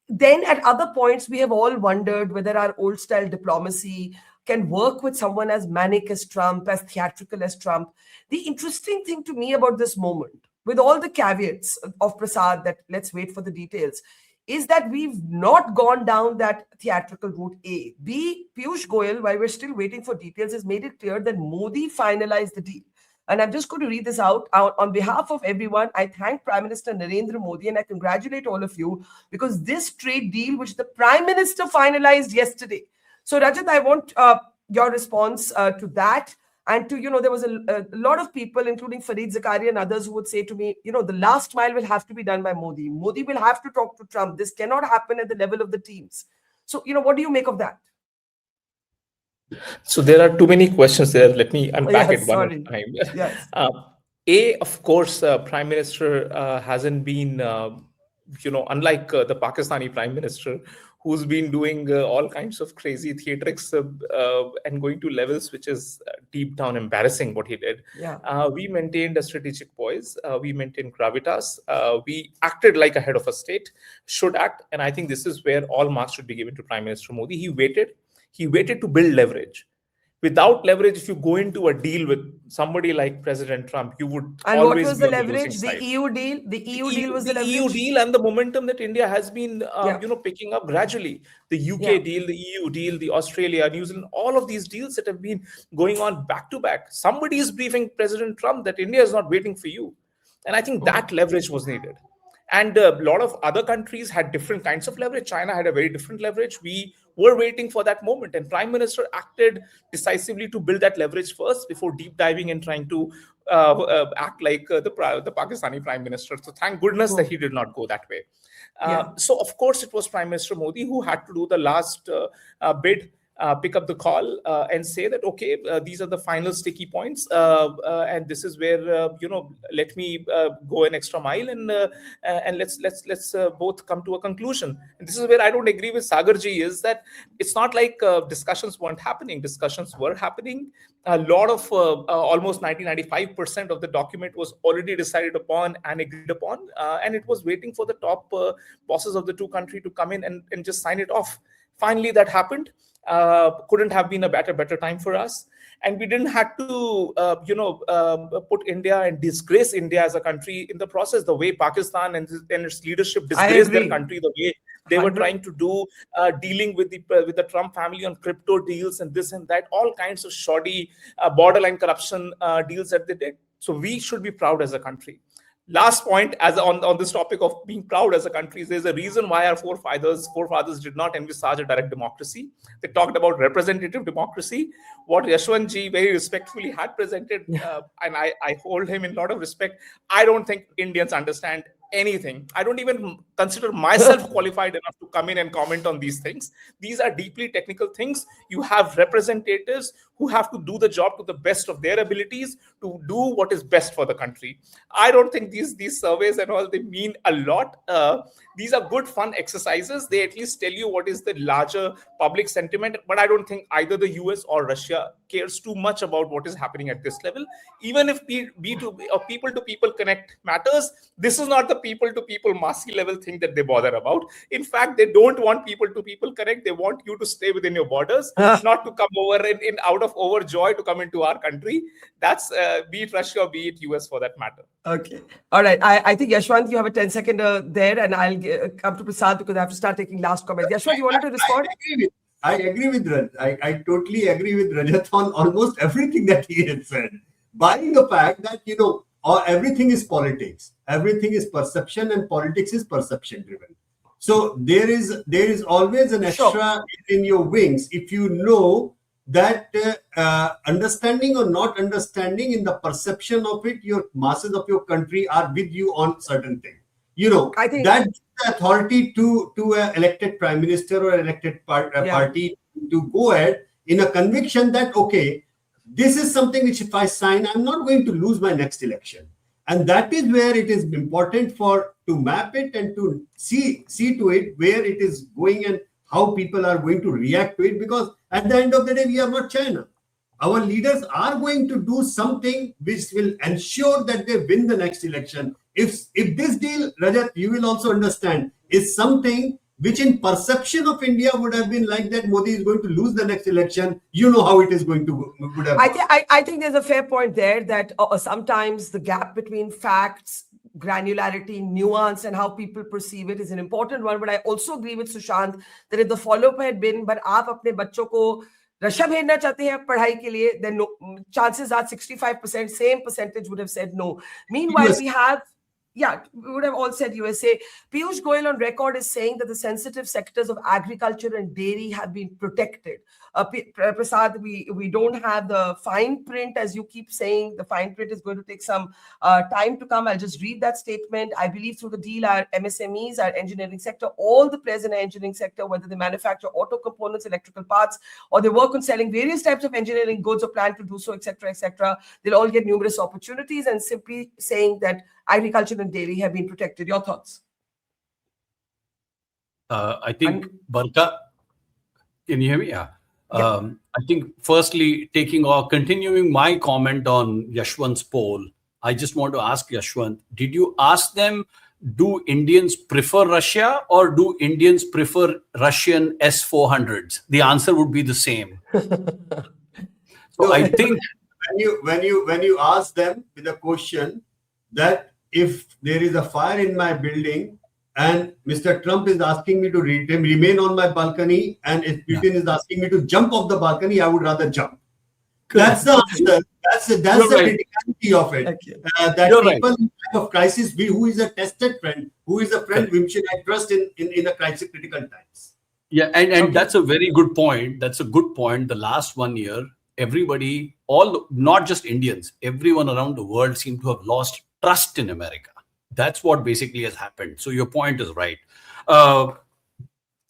Then at other points, we have all wondered whether our old style diplomacy can work with someone as manic as Trump, as theatrical as Trump. The interesting thing to me about this moment, with all the caveats of Prasad, that let's wait for the details, is that we've not gone down that theatrical route, A. B, Piyush Goyal, while we're still waiting for details, has made it clear that Modi finalized the deal. And I'm just going to read this out. On behalf of everyone, I thank Prime Minister Narendra Modi and I congratulate all of you, because this trade deal, which the Prime Minister finalized yesterday. So Rajat, I want your response to that. And to, there was a lot of people, including Fareed Zakaria and others, who would say to me, the last mile will have to be done by Modi. Modi will have to talk to Trump. This cannot happen at the level of the teams. So, what do you make of that? So there are too many questions there. Let me unpack it one at a time. Yes. Of course, Prime Minister hasn't been, unlike the Pakistani Prime Minister, who's been doing all kinds of crazy theatrics and going to levels which is deep down embarrassing what he did. Yeah. We maintained a strategic poise. We maintained gravitas. We acted like a head of a state should act. And I think this is where all marks should be given to Prime Minister Modi. He waited to build leverage. Without leverage, if you go into a deal with somebody like President Trump, you would and always what was be the on leverage? The EU deal? The EU deal was the leverage? EU deal and the momentum that India has been, picking up gradually. The UK deal, the EU deal, the Australia, New Zealand, all of these deals that have been going on back to back. Somebody is briefing President Trump that India is not waiting for you. And I think that leverage was needed. And a lot of other countries had different kinds of leverage. China had a very different leverage. We were waiting for that moment. And Prime Minister acted decisively to build that leverage first before deep diving and trying to act like the Pakistani Prime Minister. So thank goodness that he did not go that way. So, of course, it was Prime Minister Modi who had to do the last bid, pick up the call and say that, okay, these are the final sticky points. And this is where, let me go an extra mile and let's both come to a conclusion. And this is where I don't agree with Sagarji, is that it's not like discussions weren't happening. Discussions were happening. A lot of almost 95% of the document was already decided upon and agreed upon. And it was waiting for the top bosses of the two countries to come in and just sign it off. Finally, that happened. Couldn't have been a better time for us. and we didn't have to, put India and disgrace India as a country in the process, the way Pakistan and its leadership disgraced their country, the way they were trying to do, dealing with the Trump family on crypto deals and this and that, all kinds of shoddy borderline corruption deals that they did. So we should be proud as a country. Last point, as on this topic of being proud as a country, there's a reason why our forefathers did not envisage a direct democracy. They talked about representative democracy. What Yashwantji very respectfully had presented, and I hold him in a lot of respect. I don't think Indians understand anything. I don't even consider myself qualified enough to come in and comment on these things. These are deeply technical things. You have representatives who have to do the job to the best of their abilities to do what is best for the country. I don't think these surveys and all, they mean a lot. These are good fun exercises. They at least tell you what is the larger public sentiment, but I don't think either the US or Russia cares too much about what is happening at this level. Even if B2B or people-to-people connect matters, this is not the people-to-people massy level thing that they bother about. In fact, they don't want people-to-people connect. They want you to stay within your borders, not to come over in out of overjoy to come into our country. That's be it Russia or be it US for that matter. Okay. All right. I think, Yashwant, you have a 10-second there, and I'll come to Prasad because I have to start taking last comments. Yashwant, you wanted to respond? I agree with Rajat. I totally agree with Rajat on almost everything that he had said. Barring the fact that, everything is politics. Everything is perception, and politics is perception driven. So there is always an extra in your wings if you know that understanding or not understanding in the perception of it, your masses of your country are with you on certain things. I think that gives the authority to an elected prime minister or elected party to go ahead in a conviction that, okay, this is something which if I sign, I'm not going to lose my next election. And that is where it is important to map it and to see to it where it is going and how people are going to react to it. Because at the end of the day, we are not China. Our leaders are going to do something which will ensure that they win the next election. If this deal, Rajat, you will also understand, is something which in perception of India would have been like that Modi is going to lose the next election, you know how it is going to would have. I think there's a fair point there that sometimes the gap between facts, granularity, nuance, and how people perceive it is an important one. But I also agree with Sushant that if the follow-up had been, but आप अपने बच्चों को Russia भेजना चाहते हैं पढ़ाई के लिए, then no, chances are 65%, same percentage would have said no. Meanwhile, we have, we would have all said USA. Piyush Goyal on record is saying that the sensitive sectors of agriculture and dairy have been protected. Prasad, we don't have the fine print, as you keep saying. The fine print is going to take some time to come. I'll just read that statement. I believe through the deal, our MSMEs, our engineering sector, all the players in the engineering sector, whether they manufacture auto components, electrical parts, or they work on selling various types of engineering goods or plan to do so, etc., they'll all get numerous opportunities, and simply saying that agriculture and dairy have been protected. Your thoughts? I think, Barkha, can you hear me? Yeah. I think firstly, continuing my comment on Yashwant's poll, I just want to ask Yashwant, did you ask them, do Indians prefer Russia or do Indians prefer Russian S-400s? The answer would be the same. So I think when you ask them with a question that if there is a fire in my building and Mr. Trump is asking me to remain on my balcony, and if Putin is asking me to jump off the balcony, I would rather jump. That's the answer. That's the criticality of it. That people in time of crisis, who is a tested friend, who is a friend whom should I trust in a crisis critical times. Yeah, and that's a very good point. That's a good point. The last 1 year, everybody, not just Indians, everyone around the world seemed to have lost trust in America. That's what basically has happened. So your point is right.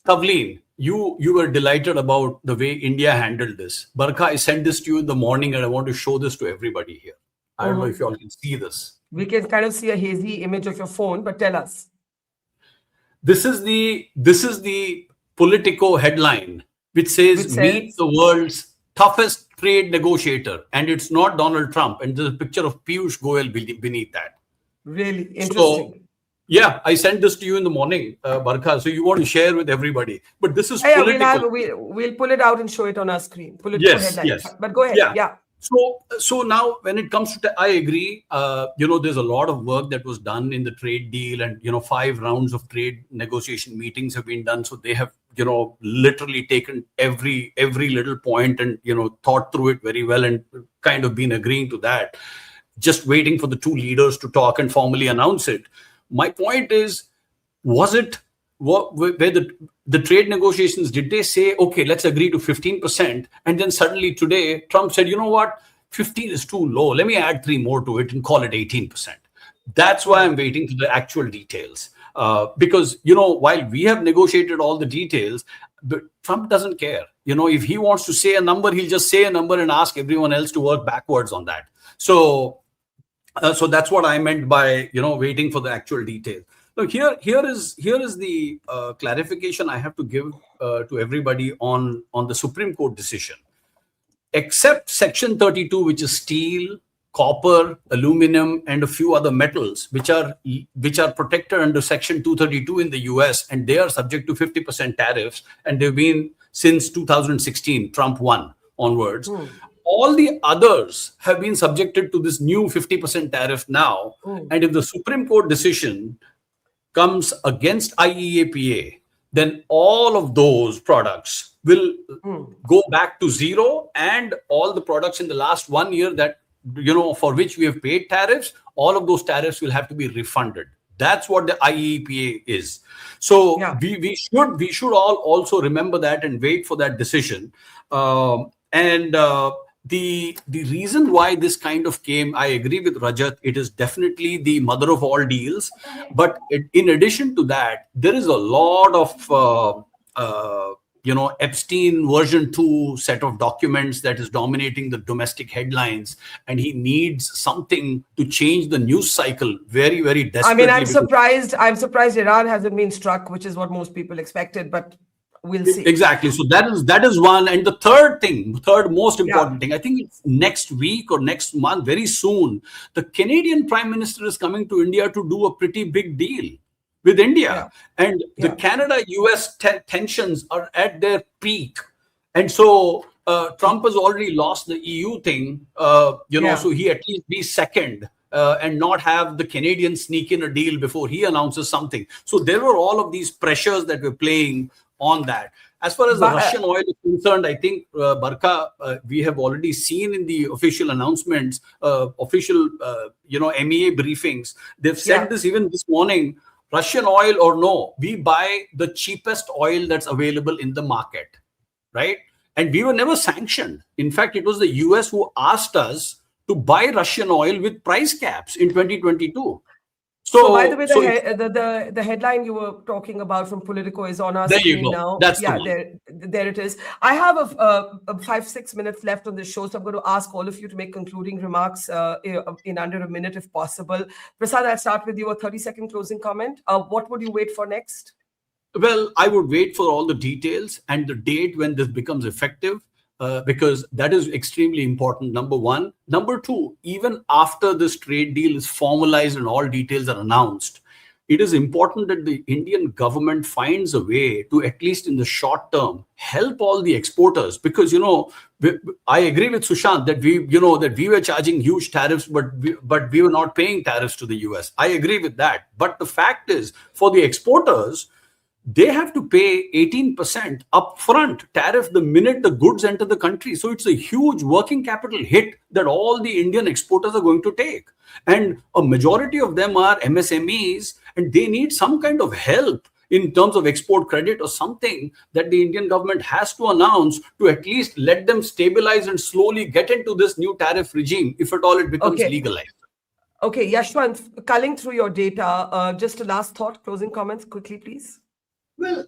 Tavleen, you were delighted about the way India handled this. Barkha, I sent this to you in the morning and I want to show this to everybody here. I don't know if you all can see this. We can kind of see a hazy image of your phone, but tell us. This is the Politico headline, which says meet the world's toughest trade negotiator. And it's not Donald Trump. And there's a picture of Piyush Goyal beneath that. Really interesting. Yeah, I sent this to you in the morning, Barkha. So you want to share with everybody. But this is Yeah, political. we'll pull it out and show it on our screen. Political Yes, headline. yes. But go ahead. Yeah. Yeah. So now when it comes to, I agree, there's a lot of work that was done in the trade deal, and, 5 rounds of trade negotiation meetings have been done. So they have, literally taken every little point and, thought through it very well and kind of been agreeing to that, just waiting for the two leaders to talk and formally announce it. My point is, was it where the trade negotiations, did they say, okay, let's agree to 15%, and then suddenly today Trump said, you know what, 15 is too low, let me add 3 more to it and call it 18%. That's why I'm waiting for the actual details, because while we have negotiated all the details, but Trump doesn't care. If he wants to say a number, he'll just say a number and ask everyone else to work backwards on that. So that's what I meant by waiting for the actual details. Look, here is the clarification I have to give to everybody on the Supreme Court decision. Except Section 32, which is steel, copper, aluminum, and a few other metals, which are protected under Section 232 in the US, and they are subject to 50% tariffs, and they've been since 2016, Trump won onwards. All the others have been subjected to this new 50% tariff now. And if the Supreme Court decision comes against IEEPA, then all of those products will go back to zero, and all the products in the last 1 year that, for which we have paid tariffs, all of those tariffs will have to be refunded. That's what the IEEPA is. So we should all also remember that and wait for that decision. The reason why this kind of came, I agree with Rajat, it is definitely the mother of all deals. But in addition to that, there is a lot of, Epstein version 2 set of documents that is dominating the domestic headlines. And he needs something to change the news cycle very, very desperately. I mean, I'm surprised Iran hasn't been struck, which is what most people expected, but we'll see. Exactly. So that is one. And the third most important thing, I think it's next week or next month, very soon, the Canadian Prime Minister is coming to India to do a pretty big deal with India. And the Canada-US tensions are at their peak. And so Trump has already lost the EU thing, so he at least be second. And not have the Canadians sneak in a deal before he announces something. So there were all of these pressures that were playing on that. As far as the Russian oil is concerned, I think, Barkha, we have already seen in the official announcements, official, MEA briefings, they've said this even this morning, Russian oil or no, we buy the cheapest oil that's available in the market, right? And we were never sanctioned. In fact, it was the US who asked us to buy Russian oil with price caps in 2022. So by the way, the headline you were talking about from Politico is on our screen now. That's the one. There it is. I have a 5-6 minutes left on this show, so I'm going to ask all of you to make concluding remarks in under a minute, if possible. Prasad, I'll start with you. A 30-second closing comment. What would you wait for next? Well, I would wait for all the details and the date when this becomes effective. Because that is extremely important, number one. Number two, even after this trade deal is formalized and all details are announced, it is important that the Indian government finds a way to, at least in the short term, help all the exporters. Because, I agree with Sushant that we were charging huge tariffs, but we were not paying tariffs to the US. I agree with that. But the fact is, for the exporters, they have to pay 18% upfront tariff the minute the goods enter the country. So it's a huge working capital hit that all the Indian exporters are going to take. And a majority of them are MSMEs, and they need some kind of help in terms of export credit or something that the Indian government has to announce to at least let them stabilize and slowly get into this new tariff regime, if at all it becomes legalized. Okay, Yashwant, culling through your data, just a last thought, closing comments quickly, please. Well,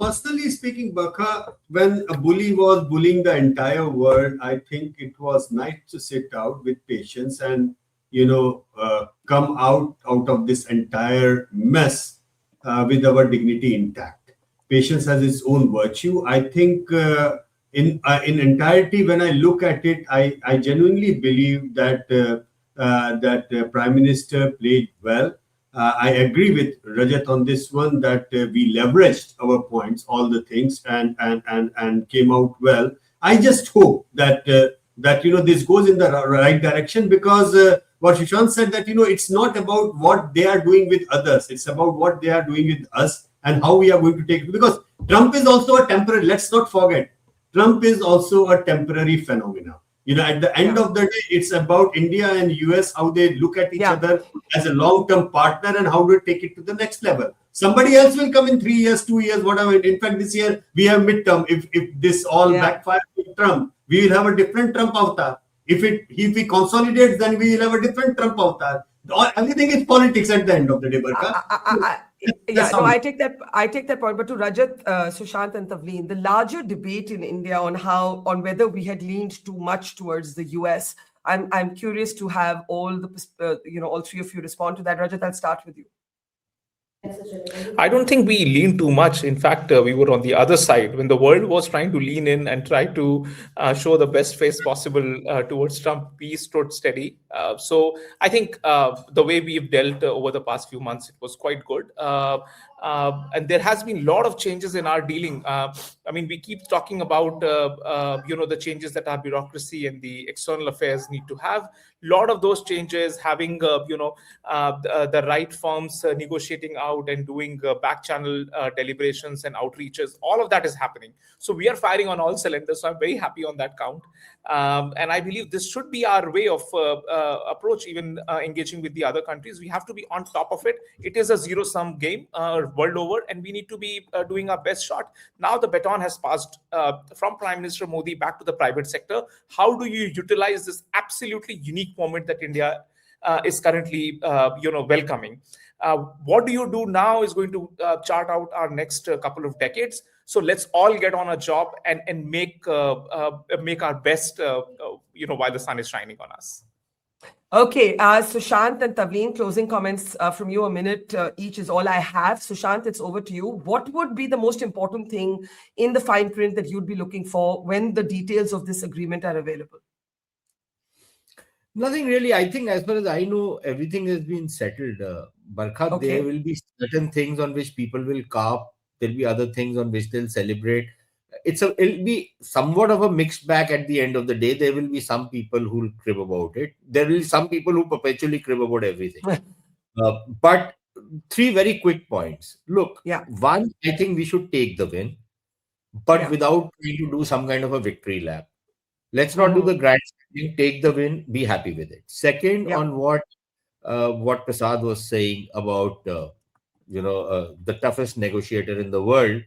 personally speaking, Barkha, when a bully was bullying the entire world, I think it was nice to sit out with patience and, come out of this entire mess with our dignity intact. Patience has its own virtue. I think in entirety, when I look at it, I genuinely believe that Prime Minister played well. I agree with Rajat on this one that we leveraged our points, all the things, and came out well. I just hope that that this goes in the right direction, because what Sushant said, that it's not about what they are doing with others; it's about what they are doing with us and how we are going to take it. Because Trump is also a temporary. Let's not forget, Trump is also a temporary phenomenon. At the end of the day, it's about India and US, how they look at each other as a long-term partner and how to take it to the next level. Somebody else will come in 3 years, 2 years, whatever. In fact, this year we have midterm. If this all backfires with Trump, we will have a different Trump avatar. If he consolidates, then we will have a different Trump avatar. Everything is politics at the end of the day, Barkha. I take that point. But to Rajat, Sushant, and Tavleen, the larger debate in India on whether we had leaned too much towards the US. I'm curious to have all all three of you respond to that. Rajat, I'll start with you. I don't think we leaned too much. In fact, we were on the other side when the world was trying to lean in and try to show the best face possible towards Trump. We stood steady. So I think the way we've dealt over the past few months, it was quite good. And there has been a lot of changes in our dealing. We keep talking about the changes that our bureaucracy and the external affairs need to have. A lot of those changes, having the right firms negotiating out and doing back channel deliberations and outreaches, all of that is happening. So we are firing on all cylinders. So I'm very happy on that count. And I believe this should be our way of approach, even engaging with the other countries. We have to be on top of it. It is a zero-sum game world over, and we need to be doing our best shot. Now the baton has passed from Prime Minister Modi back to the private sector. How do you utilize this absolutely unique moment that India is currently welcoming? What do you do now is going to chart out our next couple of decades. So let's all get on a job and make our best while the sun is shining on us. Okay, Sushant and Tavleen, closing comments from you. A minute each is all I have. Sushant, it's over to you. What would be the most important thing in the fine print that you'd be looking for when the details of this agreement are available? Nothing really. I think, as far as I know, everything has been settled. Barkha, Okay. There will be certain things on which people will carp. There'll be other things on which they'll celebrate. It'll be somewhat of a mixed bag at the end of the day. There will be some people who will crib about it. There will be some people who perpetually crib about everything. But three very quick points. Look, one, I think we should take the win, but without trying to do some kind of a victory lap. Let's not do the grand thing. Take the win, be happy with it. Second, on what Prasad was saying about the toughest negotiator in the world.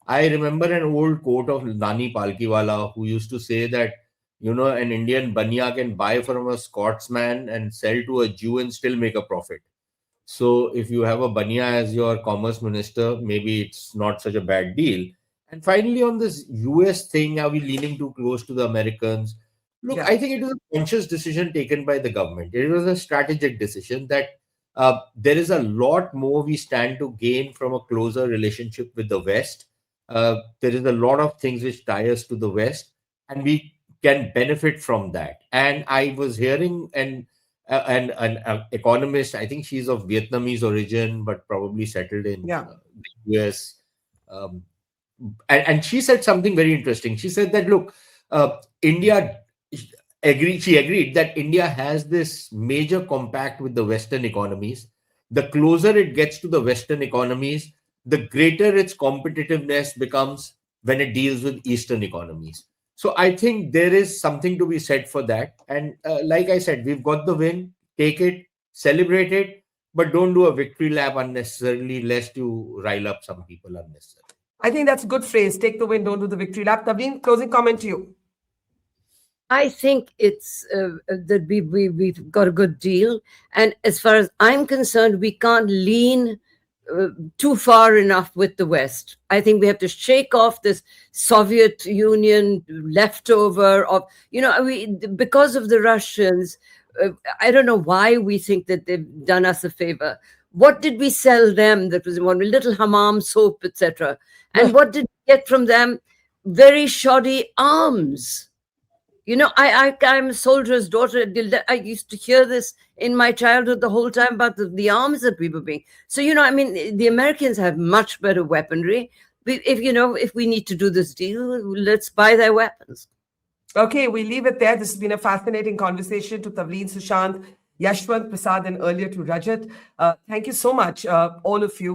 I remember an old quote of Nani Palkiwala, who used to say that, an Indian banya can buy from a Scotsman and sell to a Jew and still make a profit. So if you have a banya as your commerce minister, maybe it's not such a bad deal. And finally, on this US thing, are we leaning too close to the Americans? Look, I think it was a conscious decision taken by the government. It was a strategic decision that there is a lot more we stand to gain from a closer relationship with the West. There is a lot of things which tie us to the West, and we can benefit from that. And I was hearing an economist, I think she's of Vietnamese origin, but probably settled in the US. And she said something very interesting. She said that, look, she agreed that India has this major compact with the Western economies. The closer it gets to the Western economies, the greater its competitiveness becomes when it deals with Eastern economies. So I think there is something to be said for that. And like I said, we've got the win, take it, celebrate it, but don't do a victory lap unnecessarily, lest you rile up some people unnecessarily. I think that's a good phrase. Take the win, don't do the victory lap. Tavleen, closing comment to you. I think it's that we've got a good deal. And as far as I'm concerned, we can't lean too far enough with the West. I think we have to shake off this Soviet Union leftover of, because of the Russians, I don't know why we think that they've done us a favor. What did we sell them that was important? Little hammam soap, etc. And what did we get from them? Very shoddy arms. You know, I'm a soldier's daughter. I used to hear this in my childhood the whole time about the arms that we were being. So, you know, I mean, the Americans have much better weaponry. If we need to do this deal, let's buy their weapons. Okay, we leave it there. This has been a fascinating conversation. To Tavleen, Sushant, Yashwant, Prasad, and earlier to Rajat. Thank you so much, all of you.